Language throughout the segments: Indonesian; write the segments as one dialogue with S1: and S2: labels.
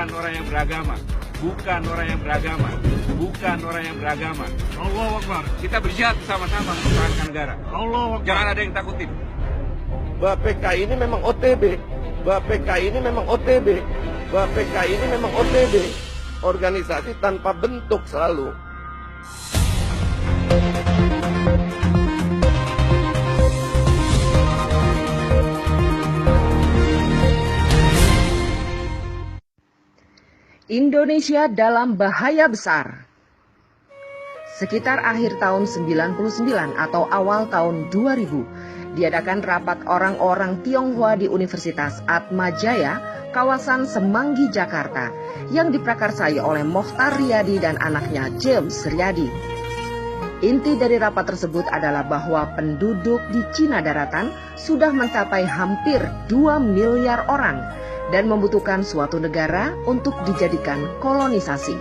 S1: bukan orang yang beragama, bukan orang yang beragama, bukan orang yang beragama.
S2: Allahu Akbar.
S1: Kita berjihad sama-sama mempertahankan negara.
S2: Allahu Akbar.
S1: Jangan ada yang takutin.
S3: Bahwa PKI ini memang OTB, bahwa PKI ini memang OTB, bahwa PKI ini memang OTB, organisasi tanpa bentuk selalu.
S4: Indonesia dalam bahaya besar. Sekitar akhir tahun 99 atau awal tahun 2000, diadakan rapat orang-orang Tionghoa di Universitas Atmajaya, kawasan Semanggi, Jakarta, yang diprakarsai oleh Mokhtar Riyadi dan anaknya James Riyadi. Inti dari rapat tersebut adalah bahwa penduduk di Cina daratan sudah mencapai hampir 2 miliar orang dan membutuhkan suatu negara untuk dijadikan kolonisasi.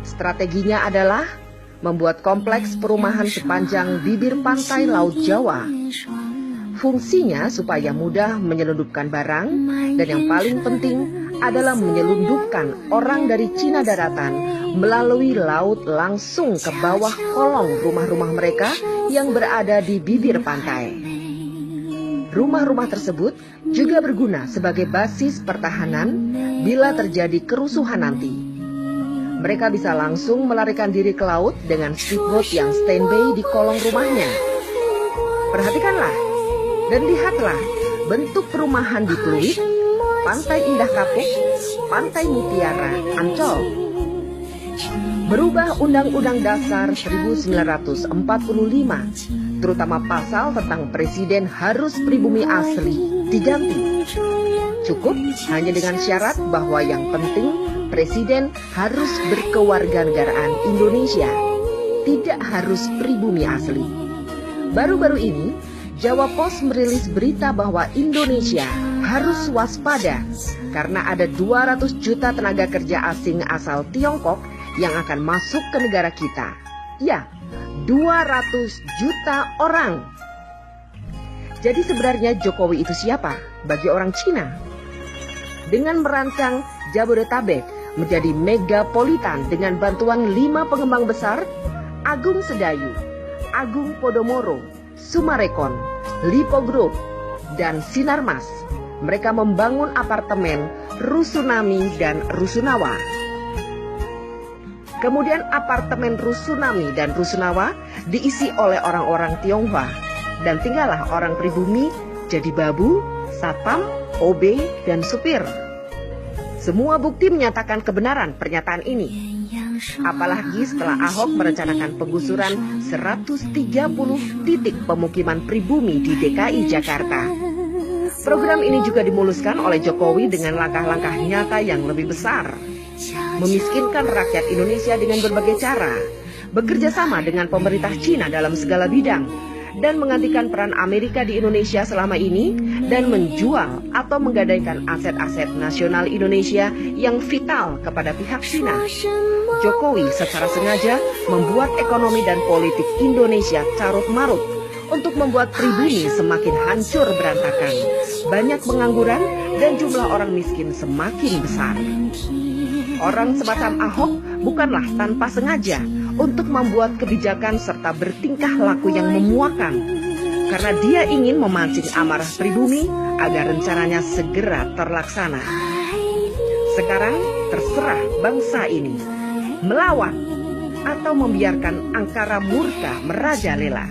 S4: Strateginya adalah membuat kompleks perumahan sepanjang bibir pantai Laut Jawa. Fungsinya supaya mudah menyelundupkan barang, dan yang paling penting adalah menyelundupkan orang dari Cina daratan melalui laut langsung ke bawah kolong rumah-rumah mereka yang berada di bibir pantai. Rumah-rumah tersebut juga berguna sebagai basis pertahanan bila terjadi kerusuhan nanti. Mereka bisa langsung melarikan diri ke laut dengan speedboat yang standby di kolong rumahnya. Perhatikanlah dan lihatlah bentuk perumahan di Pluit, Pantai Indah Kapuk, Pantai Mutiara, Ancol. Berubah Undang-Undang Dasar 1945, terutama pasal tentang presiden harus pribumi asli, diganti. Cukup hanya dengan syarat bahwa yang penting presiden harus berkewarganegaraan Indonesia, tidak harus pribumi asli. Baru-baru ini, Jawa Pos merilis berita bahwa Indonesia harus waspada karena ada 200 juta tenaga kerja asing asal Tiongkok yang akan masuk ke negara kita. Ya, 200 juta orang. Jadi sebenarnya Jokowi itu siapa bagi orang Cina? Dengan merancang Jabodetabek menjadi megapolitan dengan bantuan 5 pengembang besar, Agung Sedayu, Agung Podomoro, Sumarekon, Lipo Group, dan Sinarmas, mereka membangun apartemen Rusunami dan Rusunawa. Kemudian apartemen Rusunami dan Rusunawa diisi oleh orang-orang Tionghoa, dan tinggallah orang pribumi jadi babu, satpam, OB, dan supir. Semua bukti menyatakan kebenaran pernyataan ini. Apalagi setelah Ahok merencanakan penggusuran 130 titik pemukiman pribumi di DKI Jakarta. Program ini juga dimuluskan oleh Jokowi dengan langkah-langkah nyata yang lebih besar. Memiskinkan rakyat Indonesia dengan berbagai cara, bekerja sama dengan pemerintah Cina dalam segala bidang, dan menggantikan peran Amerika di Indonesia selama ini, dan menjual atau menggadaikan aset-aset nasional Indonesia yang vital kepada pihak Cina. Jokowi secara sengaja membuat ekonomi dan politik Indonesia carut-marut untuk membuat pribumi semakin hancur berantakan, banyak pengangguran, dan jumlah orang miskin semakin besar. Orang semacam Ahok bukanlah tanpa sengaja untuk membuat kebijakan serta bertingkah laku yang memuakan, karena dia ingin memancing amarah pribumi agar rencananya segera terlaksana. Sekarang terserah bangsa ini melawan atau membiarkan angkara murka merajalela.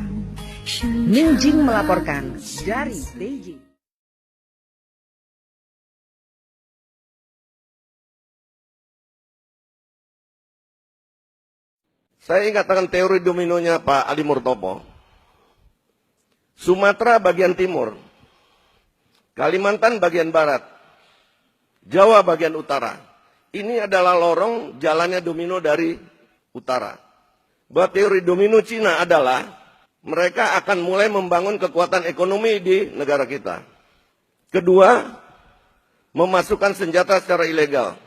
S4: Ningjing melaporkan dari Beijing.
S3: Saya ingat dengan teori dominonya Pak Ali Murtopo. Sumatera bagian timur, Kalimantan bagian barat, Jawa bagian utara. Ini adalah lorong jalannya domino dari utara. Bahwa teori domino Cina adalah mereka akan mulai membangun kekuatan ekonomi di negara kita. Kedua, memasukkan senjata secara ilegal.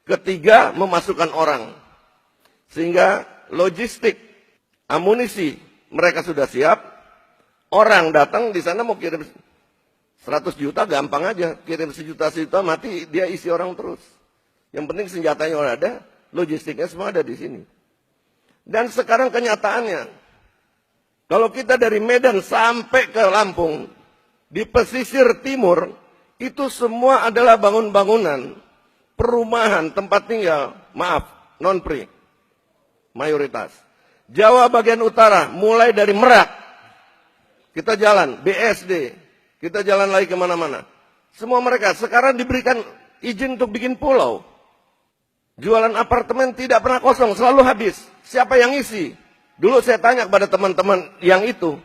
S3: Ketiga, memasukkan orang. Sehingga logistik, amunisi mereka sudah siap. Orang datang di sana mau kirim 100 juta gampang aja. Kirim sejuta mati dia isi orang terus. Yang penting senjatanya udah ada, logistiknya semua ada di sini. Dan sekarang kenyataannya, kalau kita dari Medan sampai ke Lampung, di pesisir timur, itu semua adalah bangunan-bangunan, perumahan, tempat tinggal, maaf, non-pri, mayoritas. Jawa bagian utara, mulai dari Merak, kita jalan, BSD, kita jalan lagi kemana-mana. Semua mereka sekarang diberikan izin untuk bikin pulau. Jualan apartemen tidak pernah kosong, selalu habis. Siapa yang isi? Dulu saya tanya kepada teman-teman yang itu,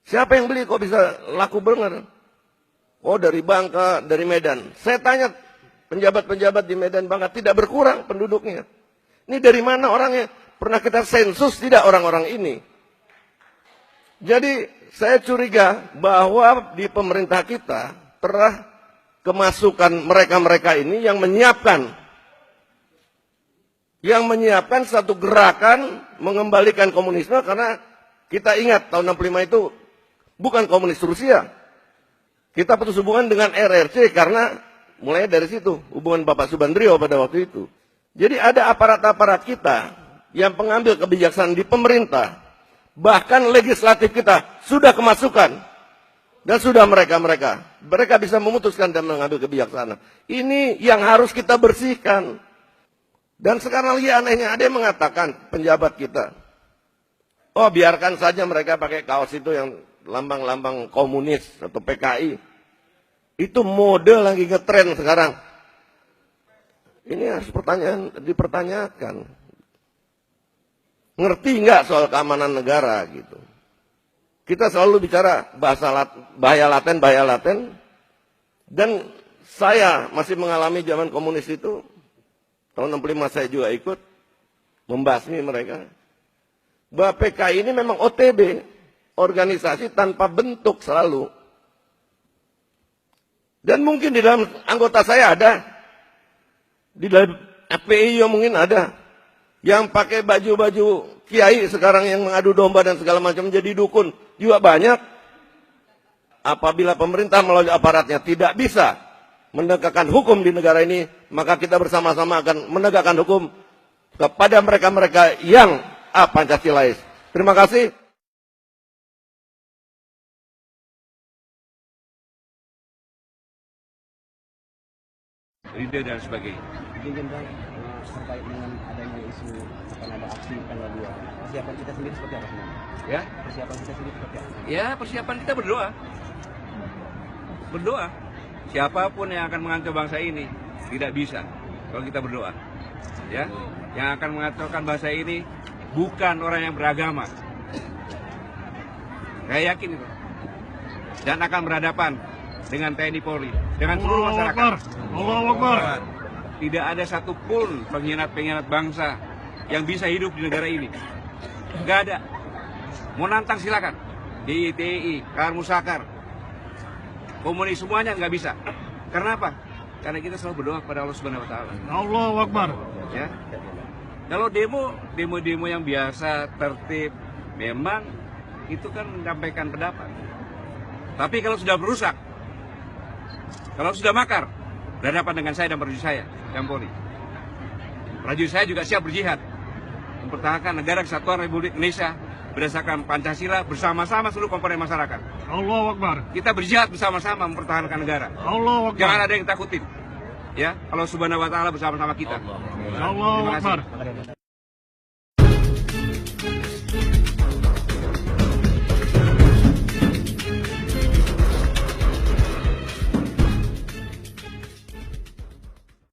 S3: siapa yang beli kok bisa laku bener? Oh dari Bangka, dari Medan. Saya tanya penjabat-penjabat di Medan Bangka, tidak berkurang penduduknya. Ini dari mana orangnya? Pernah kita sensus tidak orang-orang ini? Jadi saya curiga bahwa di pemerintah kita pernah kemasukan mereka-mereka ini yang menyiapkan satu gerakan mengembalikan komunisme, karena kita ingat tahun 65 itu bukan komunis Rusia. Kita putus hubungan dengan RRC karena mulai dari situ hubungan Bapak Subandrio pada waktu itu. Jadi ada aparat-aparat kita yang pengambil kebijaksanaan di pemerintah, bahkan legislatif kita sudah kemasukan dan sudah mereka bisa memutuskan dan mengambil kebijaksanaan. Ini yang harus kita bersihkan. Dan sekarang lagi anehnya, ada yang mengatakan penjabat kita, oh biarkan saja mereka pakai kaos itu yang lambang-lambang komunis atau PKI. Itu mode lagi ngetren sekarang. Ini harus dipertanyakan. Ngerti nggak soal keamanan negara gitu? Kita selalu bicara bahaya laten. Dan saya masih mengalami zaman komunis itu. Tahun 65 saya juga ikut membasmi mereka. Bahwa PKI ini memang OTB, organisasi tanpa bentuk selalu. Dan mungkin di dalam anggota saya ada, di dalam FPI mungkin ada, yang pakai baju-baju kiai sekarang yang mengadu domba dan segala macam jadi dukun juga banyak. Apabila pemerintah melalui aparatnya tidak bisa menegakkan hukum di negara ini, maka kita bersama-sama akan menegakkan hukum kepada mereka-mereka yang Pancasilais. Terima kasih.
S1: Ide dan sebagainya.
S2: Izin Bang, terkait dengan adanya isu akan ada aksi tanggal 2. Persiapan kita sendiri seperti apa sebenarnya?
S1: Ya,
S2: Persiapan kita sendiri seperti apa?
S1: ya persiapan kita berdoa. Berdoa. Siapapun yang akan mengancam bangsa ini tidak bisa kalau kita berdoa. Ya, yang akan mengacaukan bangsa ini bukan orang yang beragama. Saya yakin itu. Dan akan berhadapan dengan TNI Polri, dengan seluruh masyarakat.
S5: Allahu Akbar.
S1: Tidak ada satupun pengkhianat-pengkhianat bangsa yang bisa hidup di negara ini. Nggak ada. Mau nantang silakan. DITI, Kar Musakar, komunis semuanya nggak bisa. Karena apa? Karena kita selalu berdoa kepada Allah Subhanahu Wa Taala.
S5: Allahu Akbar.
S1: Ya. Kalau demo yang biasa, tertib, memang itu kan menyampaikan pendapat. Tapi kalau sudah merusak, kalau sudah makar, berhadapan dengan saya dan prajurit saya, dan Polri. Prajurit saya juga siap berjihad, mempertahankan negara kesatuan Republik Indonesia berdasarkan Pancasila bersama-sama seluruh komponen masyarakat.
S5: Allahu Akbar.
S1: Kita berjihad bersama-sama mempertahankan negara.
S5: Allahu Akbar.
S1: Jangan ada yang takutin. Ya, Allah Subhanahu Wa Taala bersama-sama kita.
S5: Allahu
S1: Terima kasih.
S5: Akbar.